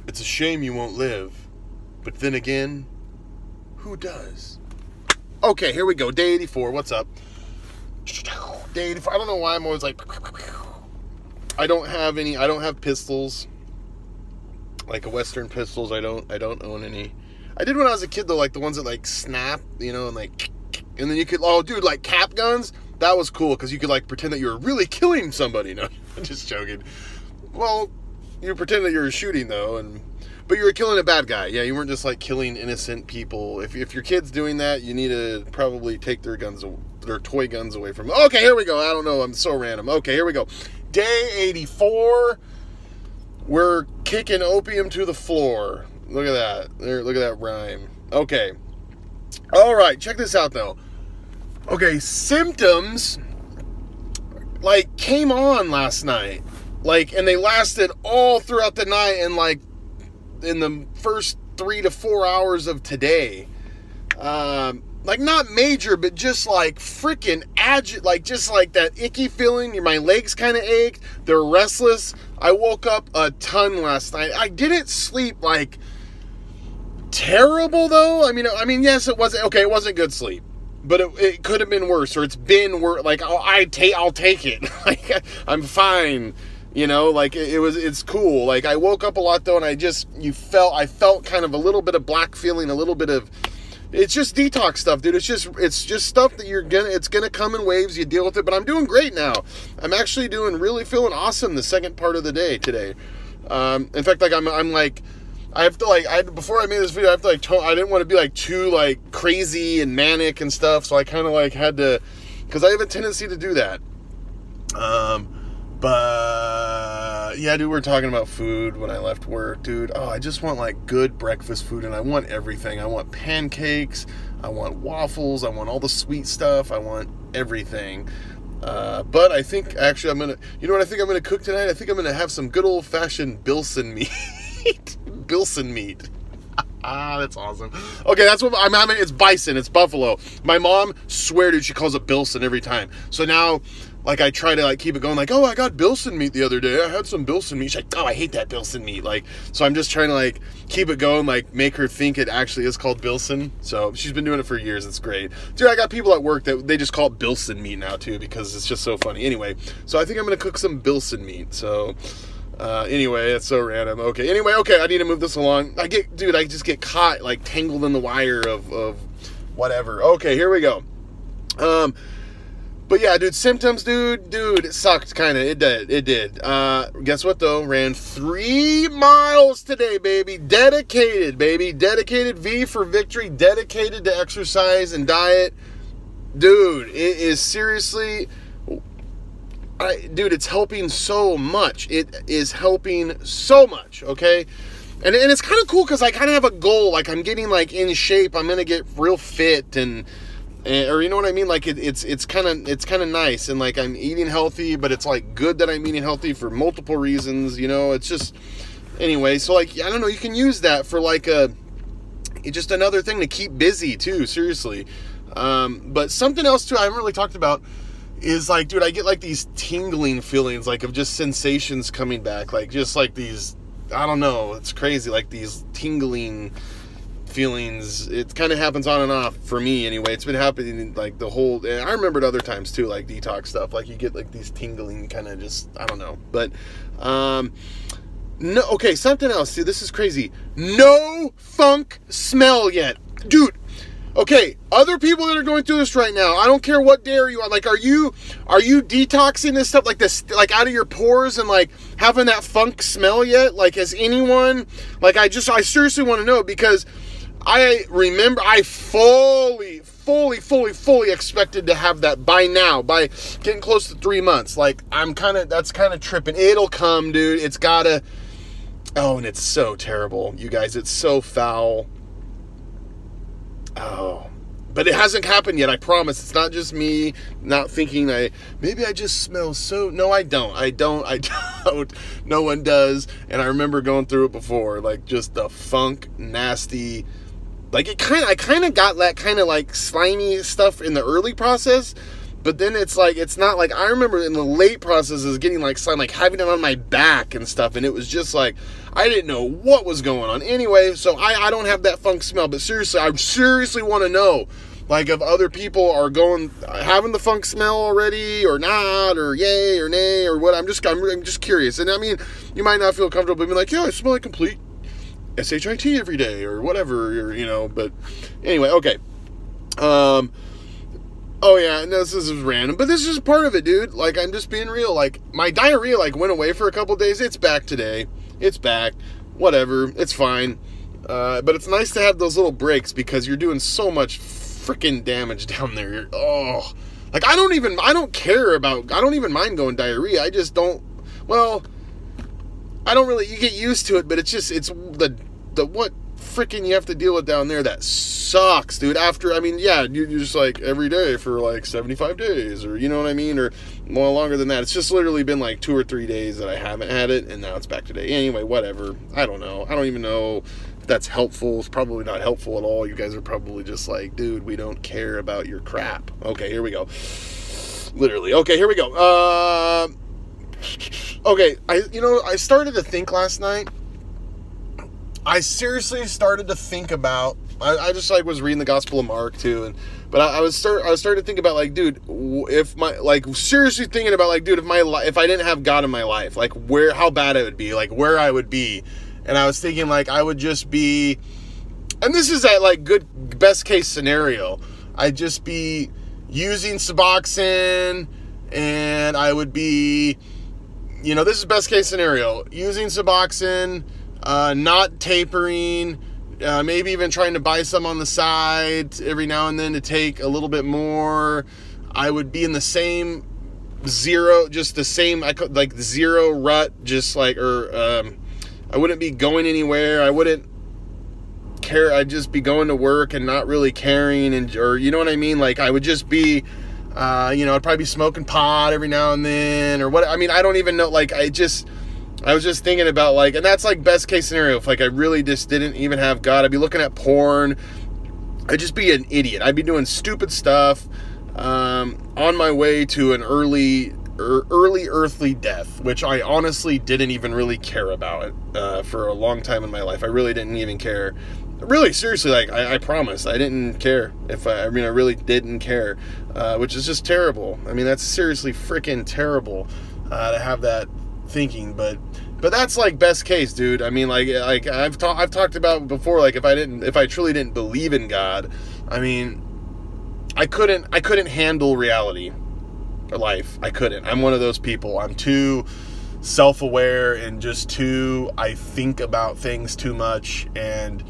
It's a shame you won't live. But then again, who does? Okay, here we go. Day 84. What's up? Day 84. I don't know why I'm always like... I don't have pistols. Like a Western pistols. I don't own any. I did when I was a kid, though, like the ones that like snap, you know, and like... And then you could... Oh, dude, like cap guns? That was cool, because you could like pretend that you were really killing somebody. No, I'm just joking. Well, you pretend that you were shooting, though, but you were killing a bad guy. Yeah, you weren't just like killing innocent people. If your kid's doing that, you need to probably take their toy guns away from them. Okay, here we go. I don't know. I'm so random. Okay, here we go. Day 84. We're kicking opium to the floor. Look at that. There. Look at that rhyme. Okay. All right. Check this out, though. Okay, symptoms like came on last night. Like, and they lasted all throughout the night and like in the first 3 to 4 hours of today. Like not major, but just like freaking like just like that icky feeling. My legs kind of ached. They're restless. I woke up a ton last night. I didn't sleep like terrible though. I mean, yes, it wasn't okay. It wasn't good sleep, but it could have been worse, or it's been worse. Like I'll take it. Like I'm fine. You know, like it's cool. Like I woke up a lot though, and I felt kind of a little bit of black feeling, a little bit of, it's just detox stuff, dude. It's just stuff that it's gonna come in waves. You deal with it, but I'm doing great now. I'm actually really feeling awesome the second part of the day today. In fact, like I'm like, I have to before I made this video, I have to like, I didn't want to be like too like crazy and manic and stuff, so I kind of like had to, because I have a tendency to do that. But yeah, dude, we're talking about food when I left work, dude. Oh, I just want like good breakfast food, and I want everything. I want pancakes, I want waffles, I want all the sweet stuff, I want everything. But I think actually you know what I think I'm gonna cook tonight? I think I'm gonna have some good old fashioned Bilson meat. Bilson meat. That's awesome. Okay, that's what I'm having. It's bison. It's buffalo. My mom, swear, dude, she calls it Bilson every time. So now, like, I try to like keep it going. Like, oh, I got Bilson meat the other day. I had some Bilson meat. She's like, oh, I hate that Bilson meat. Like, so I'm just trying to like keep it going. Like, make her think it actually is called Bilson. So she's been doing it for years. It's great, dude. I got people at work that they just call it Bilson meat now too, because it's just so funny. Anyway, so I think I'm gonna cook some Bilson meat. So. Anyway, it's so random. Okay, anyway, okay, I need to move this along. I just get caught, like, tangled in the wire of whatever. Okay, here we go. But yeah, dude, symptoms, dude, it sucked, kind of. It did. Guess what, though? Ran 3 miles today, baby. Dedicated, baby. Dedicated, V for victory. Dedicated to exercise and diet. Dude, it is seriously... dude, it's helping so much. It is helping so much, okay? And it's kind of cool because I kind of have a goal. Like, I'm getting, like, in shape. I'm going to get real fit and or you know what I mean? Like, it's kind of nice. And, like, I'm eating healthy, but it's, like, good that I'm eating healthy for multiple reasons, you know? It's just, anyway. So, like, I don't know. You can use that for, like, just another thing to keep busy, too, seriously. But something else, too, I haven't really talked about is like, dude, I get like these tingling feelings, like of just sensations coming back, like just like these, I don't know, it's crazy, like these tingling feelings. It kind of happens on and off for me anyway. It's been happening like the whole, and I remember it other times too, like detox stuff, like you get like these tingling kind of just, I don't know, but no, okay, something else. See, this is crazy. No funk smell yet, dude. Okay, other people that are going through this right now, I don't care what day you are. Like, are you detoxing this stuff like this, like out of your pores and like having that funk smell yet? Like, has anyone, like, I seriously want to know, because I remember I fully expected to have that by now, by getting close to 3 months. Like, that's kind of tripping. It'll come, dude. It's gotta. Oh, and it's so terrible, you guys. It's so foul. Oh, but it hasn't happened yet. I promise. It's not just me not thinking maybe I just smell so. No, I don't. No one does. And I remember going through it before, like just the funk, nasty, like I kind of got that kind of like slimy stuff in the early process, but then it's like, it's not like, I remember in the late processes getting like slime, like having it on my back and stuff. And it was just like, I didn't know what was going on. Anyway, so I don't have that funk smell, but seriously, I seriously want to know, like, if other people are having the funk smell already or not, or yay or nay or what. I'm just curious. And I mean, you might not feel comfortable being like, yeah, I smell like complete SHIT every day or whatever, or, but anyway, okay. Oh yeah, and this is random, but this is just part of it, dude. Like, I'm just being real. Like, my diarrhea, like, went away for a couple days. It's back today. It's back. Whatever. It's fine. But it's nice to have those little breaks because you're doing so much freaking damage down there. Like, I don't even mind going diarrhea. I just don't, well, I don't really, you get used to it, but it's the what freaking you have to deal with down there that sucks, dude. After, I mean, yeah, you're just like every day for like 75 days, or you know what I mean, or more longer than that. It's just literally been like 2 or 3 days that I haven't had it, and now it's back today. Anyway, whatever. I don't know. I don't even know if that's helpful. It's probably not helpful at all. You guys are probably just like, dude, we don't care about your crap. Okay, here we go. Literally. Okay, here we go. Okay, I started to think last night. I seriously started to think about, I just like was reading the Gospel of Mark too, but I was starting to think about, like, dude, seriously thinking about, like, dude, if I didn't have God in my life, like, how bad it would be, like, where I would be. And I was thinking, like, I would just be, and this is that, like, best case scenario, I'd just be using Suboxone, and I would be, this is best case scenario, using Suboxone, not tapering, maybe even trying to buy some on the side every now and then to take a little bit more. I would be in the same zero rut, just like, I wouldn't be going anywhere. I wouldn't care. I'd just be going to work and not really caring, or you know what I mean? Like, I would just be, I'd probably be smoking pot every now and then, or what. I mean, I don't even know. Like, I was just thinking about, like, and that's like best case scenario. If, like, I really just didn't even have God, I'd be looking at porn. I'd just be an idiot. I'd be doing stupid stuff, on my way to an early earthly death, which I honestly didn't even really care about for a long time in my life. I really didn't even care. Really, seriously, like, I promise, I didn't care. I really didn't care, which is just terrible. I mean, that's seriously freaking terrible to have that thinking, but that's like best case, dude. I mean, like I've talked about before, like, if I truly didn't believe in God, I mean, I couldn't handle reality or life. I couldn't. I'm one of those people. I'm too self-aware and just I think about things too much, and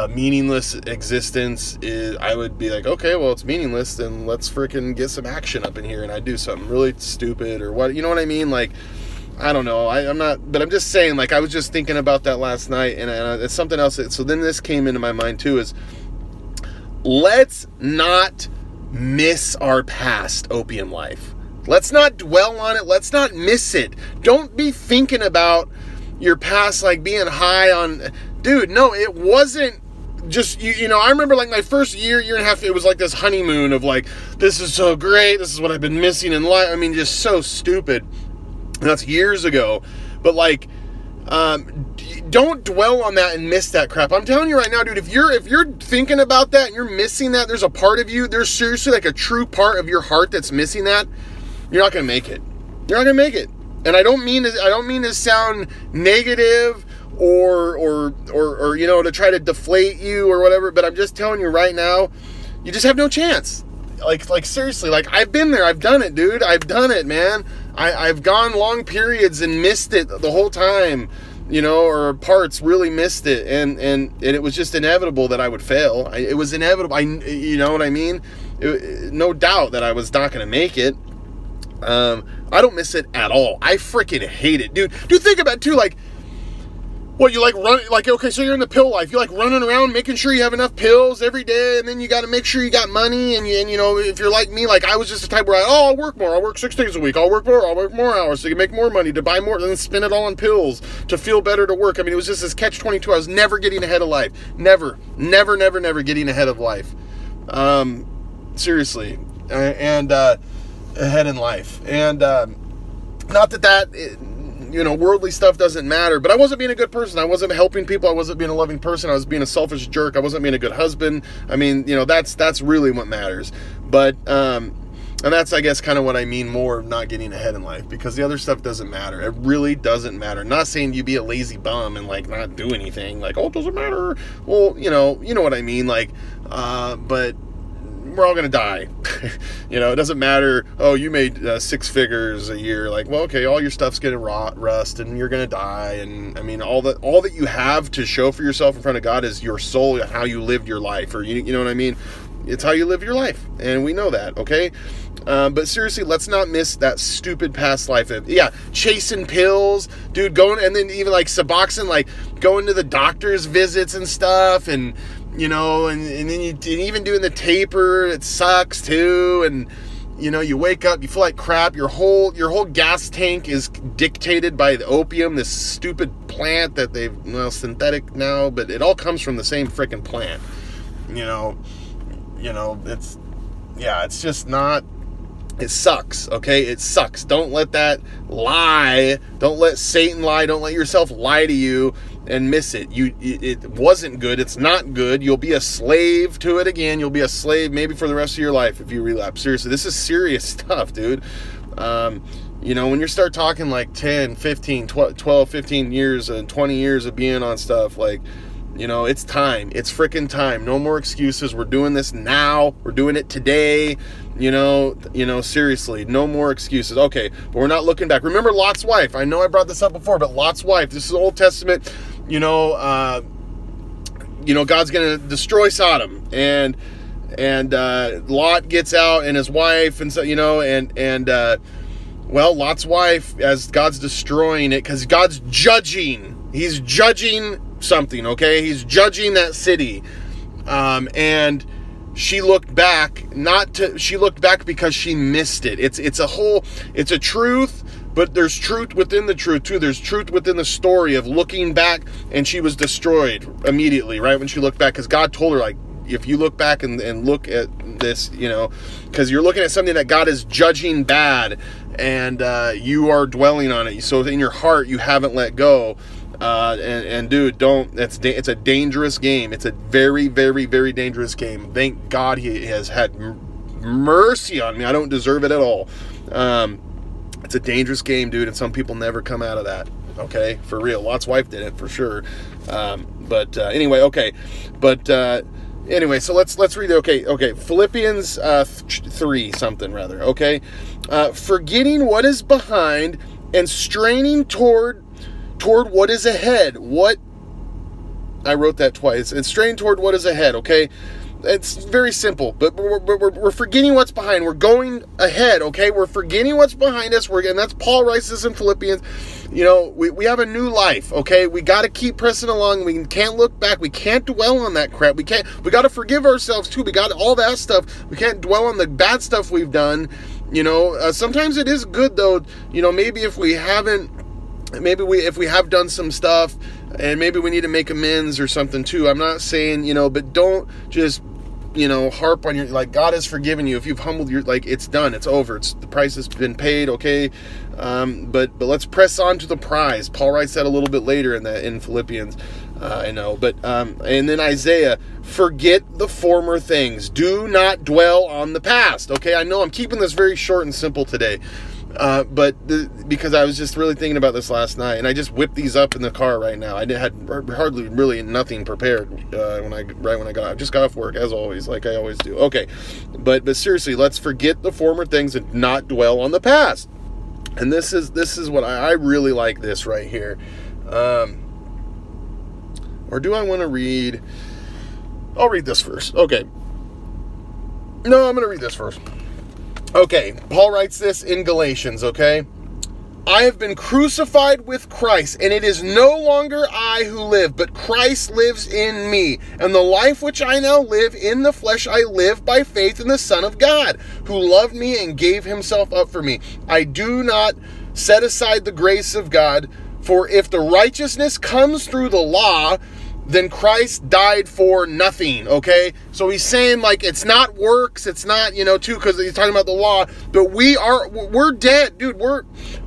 meaningless existence I would be like, okay, well, it's meaningless, then let's freaking get some action up in here, and I'd do something really stupid or what, you know what I mean? Like, I don't know. I'm not, but I'm just saying, like, I was just thinking about that last night, and it's something else. So then this came into my mind too, is let's not miss our past opium life. Let's not dwell on it. Let's not miss it. Don't be thinking about your past, like, being high on, dude, no, it wasn't just, I remember, like, my first year and a half, it was like this honeymoon of, like, this is so great. This is what I've been missing in life. I mean, just so stupid. And that's years ago, but, like, don't dwell on that and miss that crap. I'm telling you right now, dude, if you're thinking about that and you're missing that, there's a part of you, there's seriously, like, a true part of your heart that's missing that, you're not gonna make it. You're not gonna make it. And I don't mean to sound negative or to try to deflate you or whatever, but I'm just telling you right now, you just have no chance. Like seriously, like, I've been there, I've done it, dude. I've done it, man. I've gone long periods and missed it the whole time, or parts really missed it, and it was just inevitable that I would fail. It was inevitable. You know what I mean? No doubt that I was not going to make it. I don't miss it at all. I freaking hate it, dude. Dude, think about it too, like, what, you like run, like, okay, so you're in the pill life. You like running around making sure you have enough pills every day, and then you got to make sure you got money, and if you're like me, like, I was just the type where I'll work more. I'll work 6 days a week. I'll work more hours so you can make more money, to buy more, and then spend it all on pills to feel better to work. I mean, it was just this catch-22. I was never getting ahead of life. Never getting ahead of life. Seriously. And ahead in life. And not that worldly stuff doesn't matter. But I wasn't being a good person. I wasn't helping people. I wasn't being a loving person. I was being a selfish jerk. I wasn't being a good husband. I mean, that's really what matters. But, and that's, I guess, kind of what I mean more of not getting ahead in life, because the other stuff doesn't matter. It really doesn't matter. I'm not saying you be a lazy bum and like not do anything. Like, oh, it doesn't matter. Well, you know what I mean. Like, but we're all gonna die. It doesn't matter. Oh, you made 6 figures a year. Like, well, okay, all your stuff's gonna rust, and you're gonna die. And I mean, all that you have to show for yourself in front of God is your soul, how you lived your life, or you know what I mean. It's how you live your life, and we know that, okay? But seriously, let's not miss that stupid past life. Yeah, chasing pills, dude, going, and then even like Suboxone, like going to the doctor's visits and stuff, and and then and even doing the taper, it sucks too. And you wake up, you feel like crap. Your whole gas tank is dictated by the opium, this stupid plant that synthetic now, but it all comes from the same freaking plant. It's just not. It sucks, okay? It sucks. Don't let that lie. Don't let Satan lie. Don't let yourself lie to you and miss it. It wasn't good. It's not good. You'll be a slave to it again. You'll be a slave maybe for the rest of your life if you relapse. Seriously, this is serious stuff, dude. When you start talking like 10, 15, 12, 15 years and 20 years of being on stuff, like, it's time. It's freaking time. No more excuses. We're doing this now. We're doing it today. Seriously, no more excuses. Okay, but we're not looking back. Remember Lot's wife. I know I brought this up before, but Lot's wife, this is Old Testament, God's going to destroy Sodom, and Lot gets out and his wife, and so, Lot's wife, as God's destroying it, because God's judging. He's judging something, okay? He's judging that city. And she looked back, she looked back because she missed it. It's a truth, but there's truth within the truth too. There's truth within the story of looking back, and she was destroyed immediately, right? When she looked back, because God told her, like, if you look back and look at this, because you're looking at something that God is judging bad, and you are dwelling on it. So in your heart, you haven't let go. And dude, it's a dangerous game. It's a very, very, very dangerous game. Thank God he has had mercy on me. I don't deserve it at all. It's a dangerous game, dude, and some people never come out of that. Okay, for real. Lot's wife did it for sure. Anyway, okay. Anyway, so let's read it. Okay. Philippians 3 something rather. Okay, forgetting what is behind and straining toward what is ahead. What? I wrote that twice. It's straining toward what is ahead, okay? It's very simple, but we're forgetting what's behind. We're going ahead, okay? We're forgetting what's behind us. And that's Paul writes this in Philippians. We have a new life, okay? We got to keep pressing along. We can't look back. We can't dwell on that crap. We got to forgive ourselves too. We got all that stuff. We can't dwell on the bad stuff we've done. Sometimes it is good though. Maybe if we have done some stuff, and maybe we need to make amends or something too. I'm not saying, but don't just, harp on your, like, God has forgiven you. If you've humbled your, like, it's done, it's over. The price has been paid. Okay. But let's press on to the prize. Paul writes that a little bit later in Philippians. I know, but, and then Isaiah, forget the former things. Do not dwell on the past. Okay. I know I'm keeping this very short and simple today. Because I was just really thinking about this last night, and I just whipped these up in the car right now. I had hardly really nothing prepared when I just got off work, as always, like I always do. Okay, but seriously, let's forget the former things and not dwell on the past. And this is what I really like this right here. Or do I want to read? I'll read this first. Okay. No, I'm going to read this first. Okay, Paul writes this in Galatians, okay? I have been crucified with Christ, and it is no longer I who live, but Christ lives in me. And the life which I now live in the flesh, I live by faith in the Son of God, who loved me and gave himself up for me. I do not set aside the grace of God, for if the righteousness comes through the law, then Christ died for nothing, okay? So he's saying, like, it's not works, it's not, you know, too, because he's talking about the law, but we're dead, dude.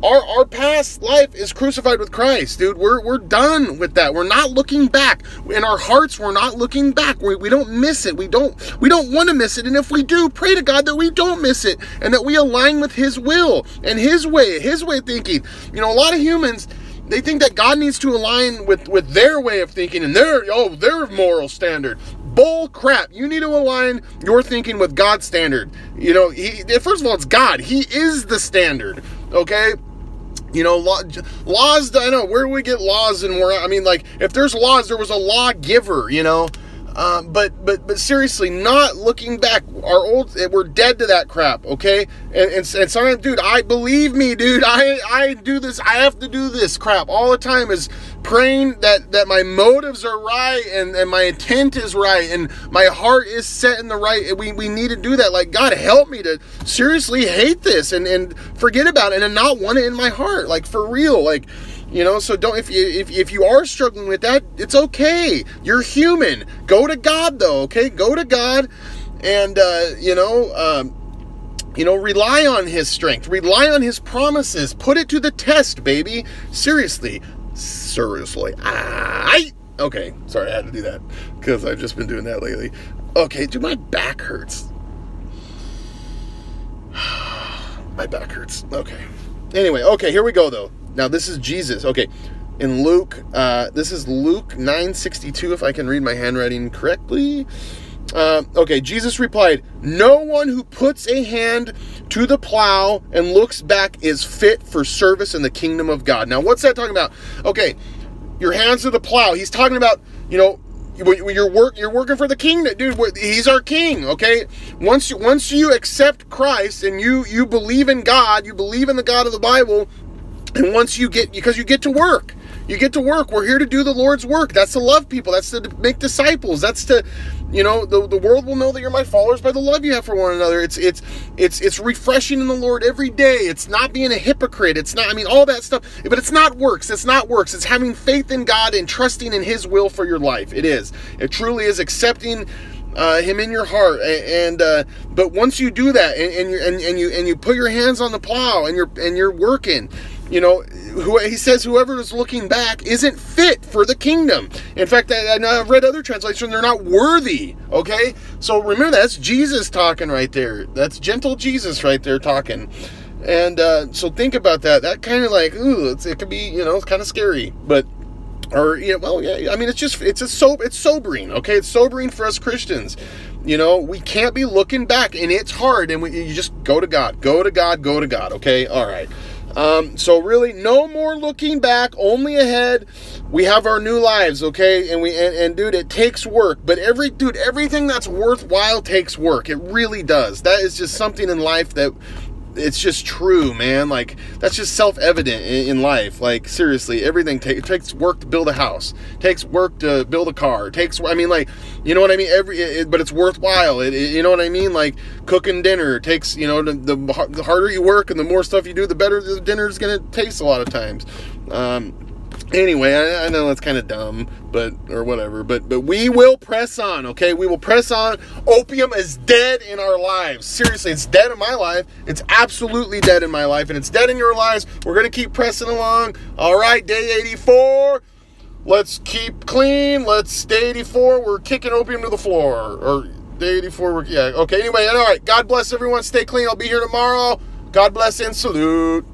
Our past life is crucified with Christ, dude. We're done with that. We're not looking back. In our hearts, we're not looking back. We don't miss it. We don't want to miss it. And if we do, pray to God that we don't miss it and that we align with his will and his way of thinking. You know, a lot of humans, they think that God needs to align with their way of thinking and their moral standard. Bull crap. You need to align your thinking with God's standard. You know, first of all, it's God. He is the standard, okay? You know, laws, I know, where do we get laws and where, I mean, like, if there's laws, there was a lawgiver, you know? But seriously, not looking back, we're dead to that crap, okay? And sometimes, dude, believe me, dude, I do this, I have to do this crap all the time, is praying that my motives are right and my intent is right and my heart is set in the right. We need to do that. Like, God, help me to seriously hate this and forget about it and not want it in my heart, like, for real, like. You know, so don't, if you are struggling with that, it's okay. You're human. Go to God, though, okay? Go to God and, rely on his strength. Rely on his promises. Put it to the test, baby. Seriously. Okay, sorry, I had to do that because I've just been doing that lately. Okay, dude, my back hurts. My back hurts. Okay. Anyway, okay, here we go, though. Now, this is Jesus. Okay, in Luke, this is Luke 9:62, if I can read my handwriting correctly. Okay, Jesus replied, "No one who puts a hand to the plow and looks back is fit for service in the kingdom of God." Now, what's that talking about? Okay, your hands to the plow. He's talking about, you know, you're working for the king, dude. He's our king, okay? Once you accept Christ and you believe in God, you believe in the God of the Bible, and once you get to work. You get to work. We're here to do the Lord's work. That's to love people. That's to make disciples. That's to, you know, the world will know that you're my followers by the love you have for one another. It's refreshing in the Lord every day. It's not being a hypocrite. It's not, I mean, all that stuff. But it's not works. It's not works. It's having faith in God and trusting in his will for your life. It is. It truly is accepting him in your heart, but once you do that and you put your hands on the plow and you're working, you know, he says whoever is looking back isn't fit for the kingdom. In fact, I've read other translations, they're not worthy, okay? So remember, that's Jesus talking right there. That's gentle Jesus right there talking. And so think about that. That kind of like, ooh, it could be, you know, it's kind of scary, but or, you know, well, yeah, I mean, it's sobering, okay? It's sobering for us Christians. You know, we can't be looking back, and it's hard, and you just go to God, okay? All right. So really, no more looking back, only ahead. We have our new lives, okay? And dude, it takes work, but everything that's worthwhile takes work. It really does. That is just something in life that it's just true, man. Like, that's just self-evident in life. Like, seriously, everything takes work to build a house. Takes work to build a car. I mean, like, you know what I mean? But it's worthwhile. You know what I mean? Like, cooking dinner takes, you know, the harder you work and the more stuff you do, the better the dinner is going to taste a lot of times. Anyway, I know that's kind of dumb, or whatever, but we will press on, okay? We will press on. Opium is dead in our lives. Seriously, it's dead in my life. It's absolutely dead in my life, and it's dead in your lives. We're going to keep pressing along. All right, day 84. Let's keep clean. Day 84, we're kicking opium to the floor. Or day 84, yeah, okay. Anyway, all right. God bless everyone. Stay clean. I'll be here tomorrow. God bless and salute.